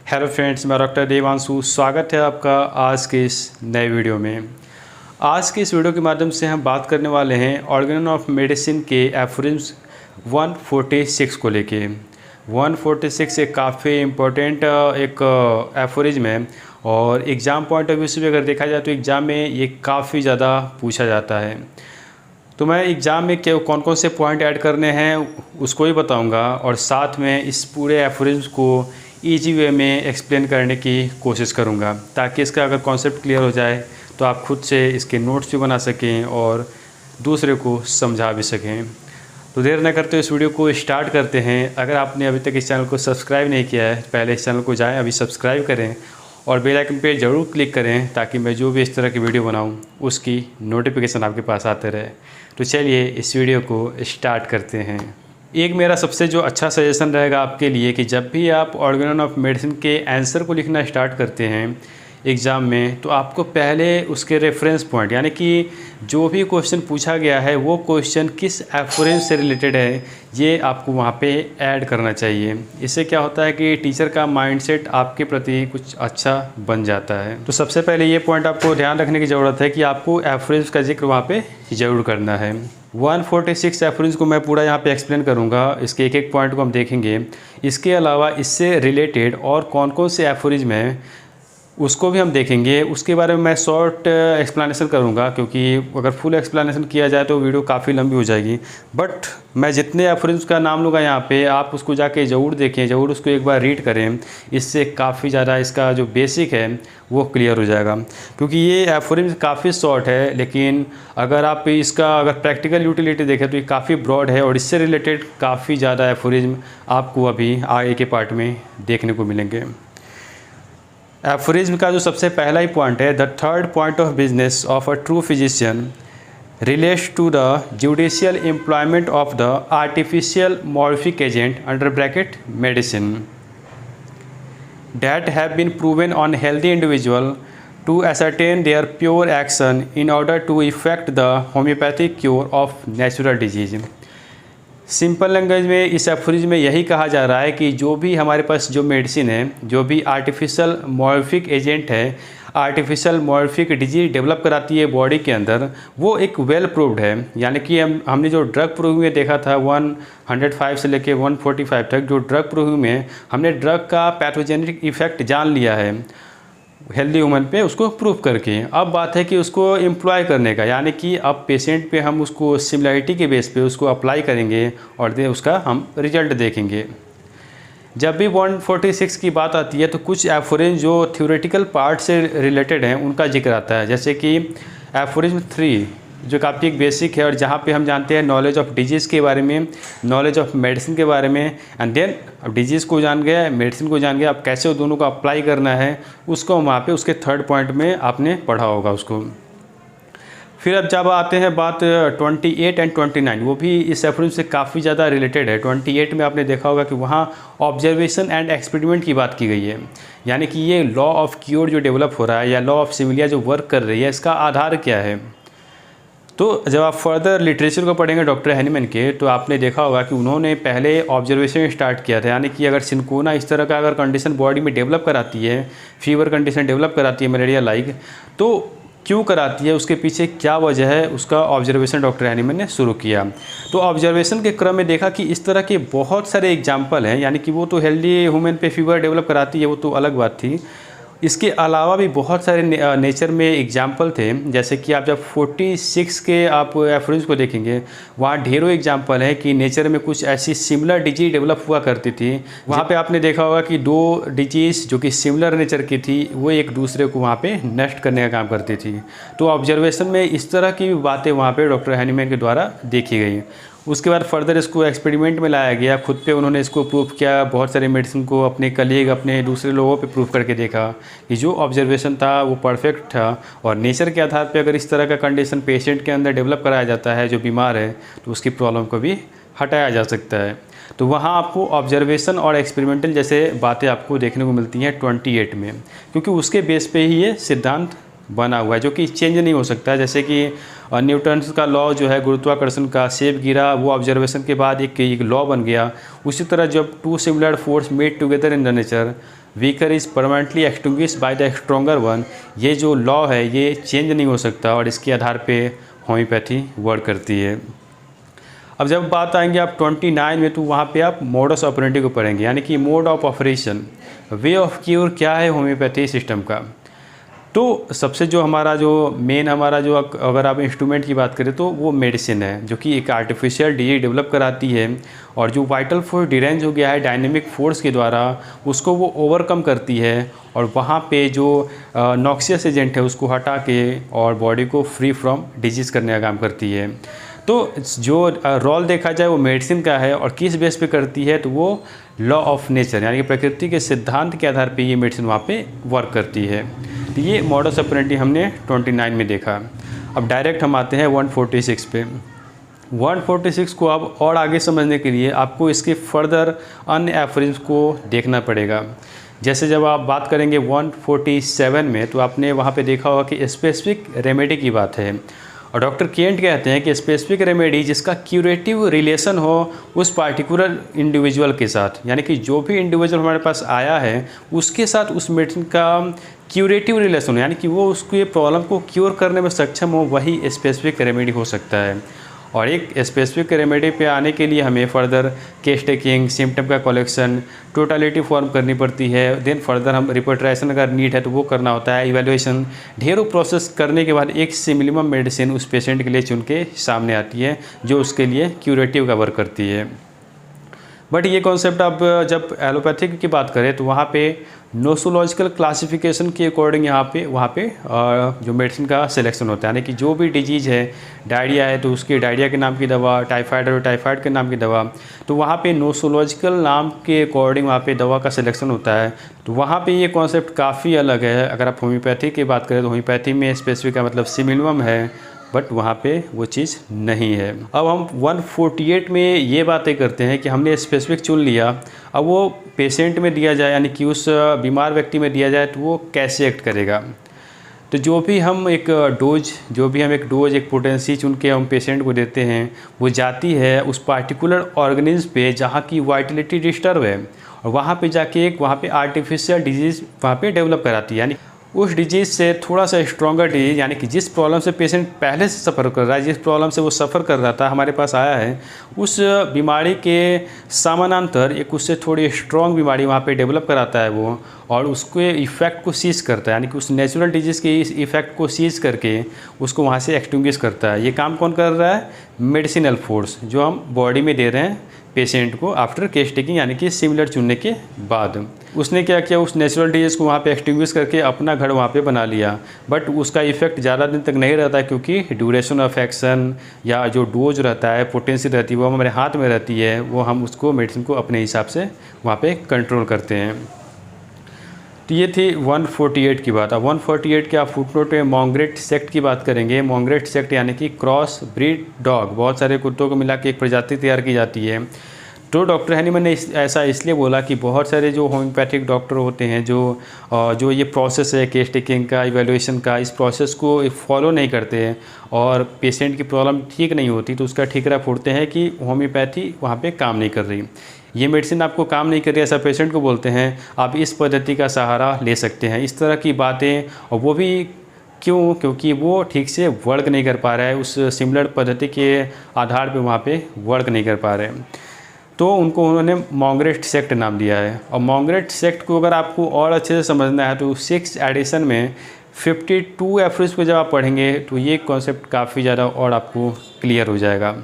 Hello friends, मैं doctor Devanshu. स्वागत है आपका आज के इस नए वीडियो में। आज के इस वीडियो के माध्यम से हम बात करने वाले हैं ऑर्गेनन ऑफ मेडिसिन के एफोरिज्म्स 146 को लेके। 146 एक काफ़ी इम्पोर्टेंट एक एफोरिज्म है और एग्ज़ाम पॉइंट ऑफ व्यू से भी अगर देखा जाए तो एग्ज़ाम में ये काफ़ी ज़्यादा पूछा जाता है। तो मैं एग्ज़ाम में कौन कौन से पॉइंट ऐड करने हैं उसको ही बताऊंगा और साथ में इस पूरे एफोरिज्म को ईजी वे में एक्सप्लेन करने की कोशिश करूंगा ताकि इसका अगर कॉन्सेप्ट क्लियर हो जाए तो आप खुद से इसके नोट्स भी बना सकें और दूसरे को समझा भी सकें। तो देर न करते इस वीडियो को स्टार्ट करते हैं। अगर आपने अभी तक इस चैनल को सब्सक्राइब नहीं किया है पहले इस चैनल को जाएँ, अभी सब्सक्राइब करें और बेल आइकन पे ज़रूर क्लिक करें ताकि मैं जो भी इस तरह की वीडियो बनाऊं उसकी नोटिफिकेशन आपके पास आते रहे। तो चलिए इस वीडियो को स्टार्ट करते हैं। एक मेरा सबसे जो अच्छा सजेशन रहेगा आपके लिए कि जब भी आप ऑर्गेनन ऑफ मेडिसिन के आंसर को लिखना स्टार्ट करते हैं एग्ज़ाम में तो आपको पहले उसके रेफरेंस पॉइंट यानी कि जो भी क्वेश्चन पूछा गया है वो क्वेश्चन किस एफोरेंस से रिलेटेड है ये आपको वहाँ पे ऐड करना चाहिए। इससे क्या होता है कि टीचर का माइंडसेट आपके प्रति कुछ अच्छा बन जाता है। तो सबसे पहले ये पॉइंट आपको ध्यान रखने की ज़रूरत है कि आपको एफोरेंस का जिक्र वहाँ पे ज़रूर करना है। 146 एफोरेंस को मैं पूरा यहाँ पे एक्सप्लेन करूँगा, इसके एक एक पॉइंट को हम देखेंगे। इसके अलावा इससे रिलेटेड और कौन कौन से एफोरिज्म हैं उसको भी हम देखेंगे। उसके बारे में मैं शॉर्ट एक्सप्लेनेशन करूँगा क्योंकि अगर फुल एक्सप्लेनेशन किया जाए तो वीडियो काफ़ी लंबी हो जाएगी। बट मैं जितने एफोरिज्म का नाम लूँगा यहाँ पे आप उसको जाके ज़रूर देखें, ज़रूर उसको एक बार रीड करें। इससे काफ़ी ज़्यादा इसका जो बेसिक है वो क्लियर हो जाएगा क्योंकि ये एफोरिज्म काफ़ी शॉर्ट है लेकिन अगर आप इसका अगर प्रैक्टिकल यूटिलिटी देखें तो ये काफ़ी ब्रॉड है और इससे रिलेटेड काफ़ी ज़्यादा एफोरिज्म आपको अभी आगे के पार्ट में देखने को मिलेंगे। एफोरिज्म का जो सबसे पहला ही पॉइंट है, the third point of business of a true physician relates to the judicial employment of the artificial modific agent under bracket medicine that have been proven on healthy individual to ascertain their pure action in order to effect the homeopathic cure of natural disease। Simple language में इस aphorism में यही कहा जा रहा है कि जो भी हमारे पास जो मेडिसिन है, जो भी आर्टिफिशियल मॉडिफिक एजेंट है, आर्टिफिशियल मॉडिफिक डिजीज डेवलप कराती है बॉडी के अंदर, वो एक वेल प्रूव्ड है। यानी कि हमने जो ड्रग प्रूव में देखा था 105 से लेके 145 तक, जो ड्रग प्रूव में हमने ड्रग का पैथोजेनिक इफेक्ट जान लिया है हेल्दी ह्यूमन पे उसको प्रूव करके। अब बात है कि उसको एम्प्लॉय करने का, यानी कि अब पेशेंट पे हम उसको सिमिलरिटी के बेस पे उसको अप्लाई करेंगे और उसका हम रिजल्ट देखेंगे। जब भी 146 की बात आती है तो कुछ एफोरिज्म जो थ्योरेटिकल पार्ट से रिलेटेड हैं उनका जिक्र आता है, जैसे कि एफोरिज्म 3 जो काफ़ी एक बेसिक है और जहाँ पे हम जानते हैं नॉलेज ऑफ डिजीज़ के बारे में, नॉलेज ऑफ मेडिसिन के बारे में, एंड देन अब डिजीज़ को जान गया, मेडिसिन को जान गया, अब कैसे दोनों को अप्लाई करना है उसको वहाँ पे उसके थर्ड पॉइंट में आपने पढ़ा होगा उसको। फिर अब जब आते हैं बात 28 एंड 29, वो भी इस एफोरिज्म से काफ़ी ज़्यादा रिलेटेड है। 28 में आपने देखा होगा कि वहाँ ऑब्जर्वेशन एंड एक्सपेरिमेंट की बात की गई है, यानी कि ये लॉ ऑफ क्योर जो डेवलप हो रहा है या लॉ ऑफ सिमिलिया जो वर्क कर रही है इसका आधार क्या है। तो जब आप फर्दर लिटरेचर को पढ़ेंगे डॉक्टर हैनीमैन के तो आपने देखा होगा कि उन्होंने पहले ऑब्जर्वेशन स्टार्ट किया था, यानी कि अगर सिनकोना इस तरह का अगर कंडीशन बॉडी में डेवलप कराती है, फीवर कंडीशन डेवलप कराती है मलेरिया लाइक, तो क्यों कराती है, उसके पीछे क्या वजह है, उसका ऑब्जर्वेशन डॉक्टर हैनीमैन ने शुरू किया। तो ऑब्जर्वेशन के क्रम में देखा कि इस तरह के बहुत सारे एग्जाम्पल हैं, यानी कि वो तो हेल्दी ह्यूमन पे फीवर डेवलप कराती है वो तो अलग बात थी, इसके अलावा भी बहुत सारे नेचर में एग्जाम्पल थे। जैसे कि आप जब 46 के आप एफोरिज्म को देखेंगे वहाँ ढेरों एग्जाम्पल है कि नेचर में कुछ ऐसी सिमिलर डिजीज डेवलप हुआ करती थी। वहाँ पे आपने देखा होगा कि दो डिजीज़ जो कि सिमिलर नेचर की थी वो एक दूसरे को वहाँ पे नष्ट करने का काम करती थी। तो ऑब्जर्वेशन में इस तरह की बातें वहाँ पे डॉक्टर हैनीमैन के द्वारा देखी गई। उसके बाद फर्दर इसको एक्सपेरिमेंट में लाया गया, खुद पे उन्होंने इसको प्रूव किया, बहुत सारे मेडिसिन को अपने कलीग अपने दूसरे लोगों पे प्रूव करके देखा कि जो ऑब्जर्वेशन था वो परफेक्ट था और नेचर के आधार पे अगर इस तरह का कंडीशन पेशेंट के अंदर डेवलप कराया जाता है जो बीमार है तो उसकी प्रॉब्लम को भी हटाया जा सकता है। तो वहाँ आपको ऑब्जर्वेशन और एक्सपेरिमेंटल जैसे बातें आपको देखने को मिलती हैं 28 में, क्योंकि उसके बेस पे ही ये सिद्धांत बना हुआ है जो कि चेंज नहीं हो सकता है। जैसे कि न्यूटन का लॉ जो है गुरुत्वाकर्षण का, सेब गिरा, वो ऑब्जर्वेशन के बाद एक लॉ बन गया। उसी तरह जब two similar force met together in the nature, weaker is permanently extinguished by the stronger one. ये जो लॉ है ये चेंज नहीं हो सकता और इसके आधार पे होम्योपैथी वर्क करती है। अब जब बात आएंगे आप 29 में, तो वहाँ पे आप मोडस ऑपरेंडी को पढ़ेंगे, यानी कि mode of operation, way of cure क्या है होम्योपैथी सिस्टम का। तो सबसे जो हमारा जो मेन हमारा जो अगर आप इंस्ट्रूमेंट की बात करें तो वो मेडिसिन है, जो कि एक आर्टिफिशियल डिजीज डेवलप कराती है और जो वाइटल फोर्स डिरेंज हो गया है डायनेमिक फोर्स के द्वारा उसको वो ओवरकम करती है और वहाँ पे जो नॉक्सियस एजेंट है उसको हटा के और बॉडी को फ्री फ्रॉम डिजीज़ करने का काम करती है। तो जो रोल देखा जाए वो मेडिसिन का है और किस बेस पे करती है, तो वो लॉ ऑफ नेचर यानी कि प्रकृति के सिद्धांत के आधार पे ये मेडिसिन वहाँ पे वर्क करती है। तो ये मॉडस ऑपरेंडी हमने 29 में देखा। अब डायरेक्ट हम आते हैं 146 पे। 146 को अब और आगे समझने के लिए आपको इसके फर्दर अन्य एफरिम्स को देखना पड़ेगा। जैसे जब आप बात करेंगे 147 में, तो आपने वहाँ पे देखा होगा कि स्पेसिफिक रेमेडी की बात है और डॉक्टर केंट कहते हैं कि स्पेसिफिक रेमेडी जिसका क्यूरेटिव रिलेशन हो उस पार्टिकुलर इंडिविजुअल के साथ, यानी कि जो भी इंडिविजुअल हमारे पास आया है उसके साथ उस मेडिसिन का क्यूरेटिव रिलेशन हो, यानी कि वो उसको ये प्रॉब्लम को क्योर करने में सक्षम हो, वही स्पेसिफिक रेमेडी हो सकता है। और एक स्पेसिफिक रेमेडी पे आने के लिए हमें फर्दर केस टेकिंग, सिम्टम का कलेक्शन, टोटलिटी फॉर्म करनी पड़ती है, देन फर्दर हम रिपोर्ट्रेशन अगर नीड है तो वो करना होता है, इवैल्यूएशन, ढेरों प्रोसेस करने के बाद एक से मिनिमम मेडिसिन उस पेशेंट के लिए चुन के सामने आती है जो उसके लिए क्यूरेटिव का वर्क करती है। बट ये कॉन्सेप्ट अब जब एलोपैथिक की बात करें तो वहाँ पे नोसोलॉजिकल क्लासिफिकेशन के अकॉर्डिंग वहाँ पे जो मेडिसिन का सिलेक्शन होता है, यानी कि जो भी डिजीज़ है, डायरिया है तो उसके डायरिया के नाम की दवा, टाइफाइड है तो टाइफाइड के नाम की दवा, तो वहाँ पे नोसोलॉजिकल नाम के अकॉर्डिंग वहाँ पे दवा का सिलेक्शन होता है। तो वहाँ पे ये कॉन्सेप्ट काफ़ी अलग है। अगर आप होम्योपैथी की बात करें तो होम्योपैथी में स्पेसिफिक का मतलब सिमिलम है, बट वहाँ पे वो चीज़ नहीं है। अब हम 148 में ये बातें करते हैं कि हमने स्पेसिफिक चुन लिया, अब वो पेशेंट में दिया जाए यानी कि उस बीमार व्यक्ति में दिया जाए तो वो कैसे एक्ट करेगा। तो जो भी हम एक डोज एक पोटेंसी चुन के हम पेशेंट को देते हैं वो जाती है उस पार्टिकुलर ऑर्गेनिज्म पे जहाँ की वाइटलिटी डिस्टर्ब है और वहाँ पे जाके वहाँ पे आर्टिफिशियल डिजीज़ वहाँ पे डेवलप कराती है, यानी उस डिजीज़ से थोड़ा सा स्ट्रॉन्गर डिजीज़, यानी कि जिस प्रॉब्लम से पेशेंट पहले से सफ़र कर रहा है, जिस प्रॉब्लम से वो सफ़र कर रहा था, हमारे पास आया है, उस बीमारी के समानांतर एक उससे थोड़ी स्ट्रॉन्ग बीमारी वहाँ पे डेवलप कराता है वो और उसके इफ़ेक्ट को सीज करता है, यानी कि उस नेचुरल डिजीज़ के इस इफ़ेक्ट को सीज करके उसको वहाँ से एक्सटिंग्विश करता है। ये काम कौन कर रहा है? मेडिसिनल फोर्स, जो हम बॉडी में दे रहे हैं पेशेंट को आफ्टर केस टेकिंग, यानी कि सिमिलर चुनने के बाद। उसने क्या किया, उस नेचुरल डिजीज़ को वहाँ पे एक्सटिंग्विश करके अपना घर वहाँ पे बना लिया, बट उसका इफेक्ट ज़्यादा दिन तक नहीं रहता है क्योंकि ड्यूरेशन ऑफ एक्शन या जो डोज रहता है, पोटेंसी रहती है, वो हमारे हाथ में रहती है, वो हम उसको मेडिसिन को अपने हिसाब से वहाँ पे कंट्रोल करते हैं। तो ये थी 148 की बात। अब 148 के आप फुटनोट में मॉन्ग्रेट सेक्ट की बात करेंगे। मॉन्ग्रेट सेक्ट यानी कि क्रॉस ब्रीड डॉग, बहुत सारे कुत्तों को मिला के एक प्रजाति तैयार की जाती है। तो डॉक्टर हैनीमैन ने ऐसा इसलिए बोला कि बहुत सारे जो होम्योपैथिक डॉक्टर होते हैं जो ये प्रोसेस है केस टेकिंग का, इवैल्यूएशन का, इस प्रोसेस को फॉलो नहीं करते हैं और पेशेंट की प्रॉब्लम ठीक नहीं होती तो उसका ठीकरा फोड़ते हैं कि होम्योपैथी वहाँ पे काम नहीं कर रही, ये मेडिसिन आपको काम नहीं कर रही, ऐसा पेशेंट को बोलते हैं, आप इस पद्धति का सहारा ले सकते हैं। इस तरह की बातें, और वो भी क्यों? क्योंकि वो ठीक से वर्क नहीं कर पा रहा है, उस सिमिलर पद्धति के आधार पे वहाँ पे वर्क नहीं कर पा रहे हैं, तो उनको उन्होंने मॉन्ग्रेट सेक्ट नाम दिया है। और मॉन्ग्रेट सेक्ट को अगर आपको और अच्छे से समझना है तो 6th एडिशन में 52 एफरीज को जब आप पढ़ेंगे तो ये कॉन्सेप्ट काफ़ी ज़्यादा और आपको क्लियर हो जाएगा।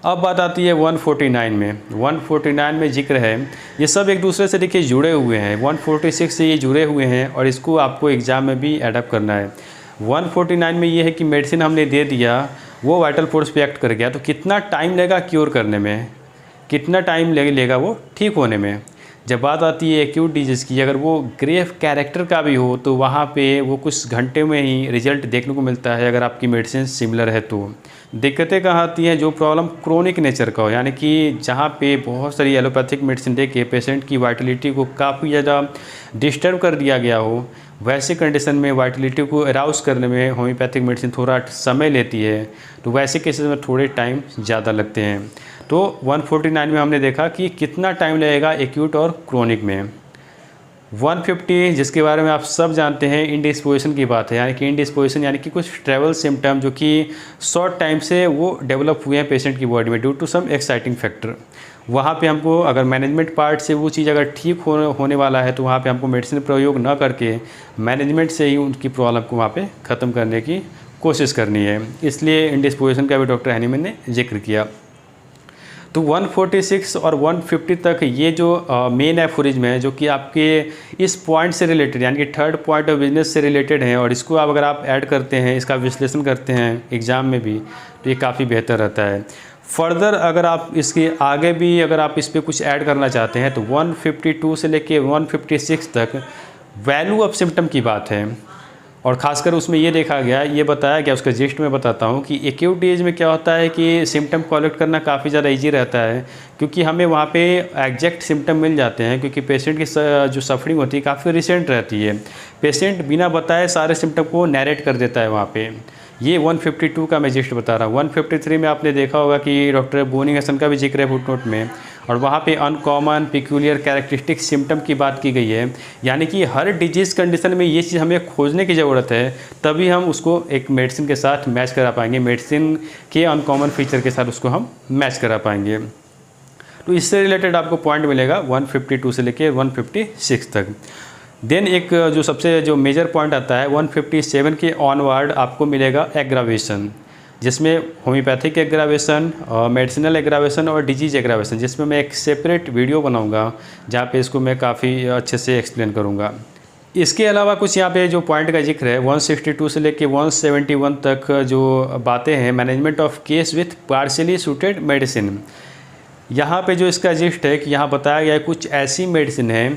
अब बात आती है 149 में। 149 में जिक्र है, ये सब एक दूसरे से देखिए जुड़े हुए हैं, 146 से ये जुड़े हुए हैं और इसको आपको एग्ज़ाम में भी एडप्ट करना है। 149 में ये है कि मेडिसिन हमने दे दिया, वो वाइटल फोर्स पे एक्ट कर गया, तो कितना टाइम लगेगा क्योर करने में, कितना टाइम लेगा वो ठीक होने में। जब बात आती है एक्यूट डिजीज़ की, अगर वो ग्रेव कैरेक्टर का भी हो तो वहाँ पे वो कुछ घंटे में ही रिजल्ट देखने को मिलता है अगर आपकी मेडिसिन सिमिलर है तो। दिक्कतें कहाँ आती हैं? जो प्रॉब्लम क्रोनिक नेचर का हो, यानी कि जहाँ पे बहुत सारी एलोपैथिक मेडिसिन दे के पेशेंट की वाइटलिटी को काफ़ी ज़्यादा डिस्टर्ब कर दिया गया हो, वैसे कंडीशन में वाइटलिटी को अराउज करने में होम्योपैथिक मेडिसिन थोड़ा समय लेती है, तो वैसे केसेस में थोड़े टाइम ज़्यादा लगते हैं। तो 149 में हमने देखा कि कितना टाइम लगेगा एक्यूट और क्रोनिक में। 150 जिसके बारे में आप सब जानते हैं, इंडिस्पोजिशन की बात है, यानी कि इंडिस्पोजिशन यानी कि कुछ ट्रैवल सिम्टम जो कि शॉर्ट टाइम से वो डेवलप हुए हैं पेशेंट की बॉडी में due to some exciting factor. वहाँ पे हमको अगर मैनेजमेंट पार्ट से वो चीज़ अगर ठीक होने वाला है तो वहाँ पे हमको मेडिसिन प्रयोग न करके मैनेजमेंट से ही उनकी प्रॉब्लम को वहाँ पे ख़त्म करने की कोशिश करनी है। इसलिए इंडिस्पोजिशन का भी डॉक्टर हैनीमैन ने जिक्र किया। तो 146 और 150 तक ये जो मेन एफोरिज्म है जो कि आपके इस पॉइंट से रिलेटेड यानी कि थर्ड पॉइंट ऑफ बिजनेस से रिलेटेड है, और इसको अगर आप ऐड करते हैं, इसका विश्लेषण करते हैं एग्ज़ाम में भी, तो ये काफ़ी बेहतर रहता है। फर्दर अगर आप इसके आगे भी अगर आप इस पर कुछ ऐड करना चाहते हैं तो 152 से लेके 156 तक वैल्यू ऑफ सिम्टम की बात है, और ख़ासकर उसमें ये देखा गया, ये बताया गया, उसका जिस्ट में बताता हूँ कि एक्यूट एज में क्या होता है कि सिम्टम कलेक्ट करना काफ़ी ज़्यादा इजी रहता है, क्योंकि हमें वहाँ पे एग्जैक्ट सिम्टम मिल जाते हैं, क्योंकि पेशेंट की जो सफरिंग होती है काफ़ी रिसेंट रहती है। पेशेंट बिना बताए सारे सिम्टम को नैरेट कर देता है वहाँ पे। ये 152 का मैं जिस्ट बता रहा हूँ। 153 में आपने देखा होगा कि डॉक्टर बोनिंग का भी जिक्र है फुटनोट में, और वहाँ पे अनकॉमन पिक्यूलियर कैरेक्टरिस्टिक सिम्टम की बात की गई है, यानी कि हर डिजीज़ कंडीशन में ये चीज़ हमें खोजने की ज़रूरत है, तभी हम उसको एक मेडिसिन के साथ मैच करा पाएंगे, मेडिसिन के अनकॉमन फीचर के साथ उसको हम मैच करा पाएंगे। तो इससे रिलेटेड आपको पॉइंट मिलेगा 152 से लेके 156 तक। देन एक जो सबसे जो मेजर पॉइंट आता है 157 के ऑनवर्ड आपको मिलेगा एग्रावेशन, जिसमें होम्योपैथिक एग्रावेशन, मेडिसिनल एग्रावेशन और डिजीज एग्रावेशन, जिसमें मैं एक सेपरेट वीडियो बनाऊंगा जहाँ पे इसको मैं काफ़ी अच्छे से एक्सप्लेन करूँगा। इसके अलावा कुछ यहाँ पे जो पॉइंट का जिक्र है 162 से लेके 171 तक जो बातें हैं management of case with partially suited medicine. यहाँ पे जो इसका जिस्ट है कि यहाँ बताया गया है कुछ ऐसी मेडिसिन है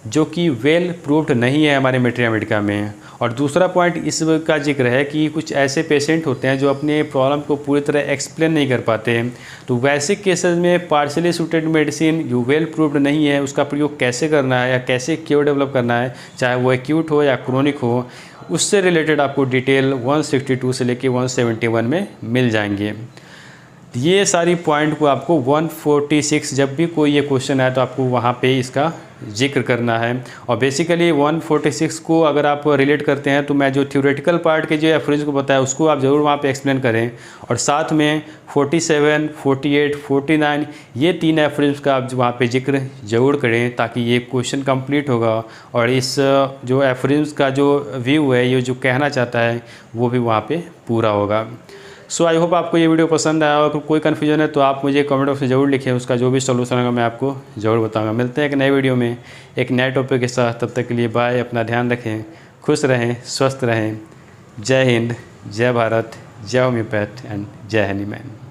जो कि वेल प्रूव्ड नहीं है हमारे मैट्रिया मेडिका में, और दूसरा पॉइंट इसका जिक्र है कि कुछ ऐसे पेशेंट होते हैं जो अपने प्रॉब्लम को पूरी तरह एक्सप्लेन नहीं कर पाते हैं। तो वैसे केसेस में पार्शियली सूटेड मेडिसिन जो वेल प्रूव्ड नहीं है उसका प्रयोग कैसे करना है या कैसे क्योर डेवलप करना है, चाहे वो एक्यूट हो या क्रोनिक हो, उससे रिलेटेड आपको डिटेल 162 से लेके 171 में मिल जाएंगे। ये सारी पॉइंट को आपको 146 जब भी कोई ये क्वेश्चन आए तो आपको वहाँ पे इसका जिक्र करना है। और बेसिकली 146 को अगर आप रिलेट करते हैं तो मैं जो थ्योरेटिकल पार्ट के जो एफरेज को बताया उसको आप ज़रूर वहाँ पे एक्सप्लेन करें, और साथ में 47, 48, 49 ये 3 एफरेज का आप वहाँ पे जिक्र ज़रूर करें, ताकि ये क्वेश्चन कंप्लीट होगा और इस जो एफरेज का जो व्यू है, ये जो कहना चाहता है वो भी वहाँ पर पूरा होगा। सो आई होप आपको ये वीडियो पसंद आया। और कोई कन्फ्यूजन है तो आप मुझे कमेंट बॉक्स में ज़रूर लिखें, उसका जो भी सोल्यूशन होगा मैं आपको ज़रूर बताऊंगा। मिलते हैं एक नए वीडियो में एक नए टॉपिक के साथ, तब तक के लिए बाय। अपना ध्यान रखें, खुश रहें, स्वस्थ रहें। जय हिंद, जय भारत, जय होम्योपैथ एंड जय हैनीमैन।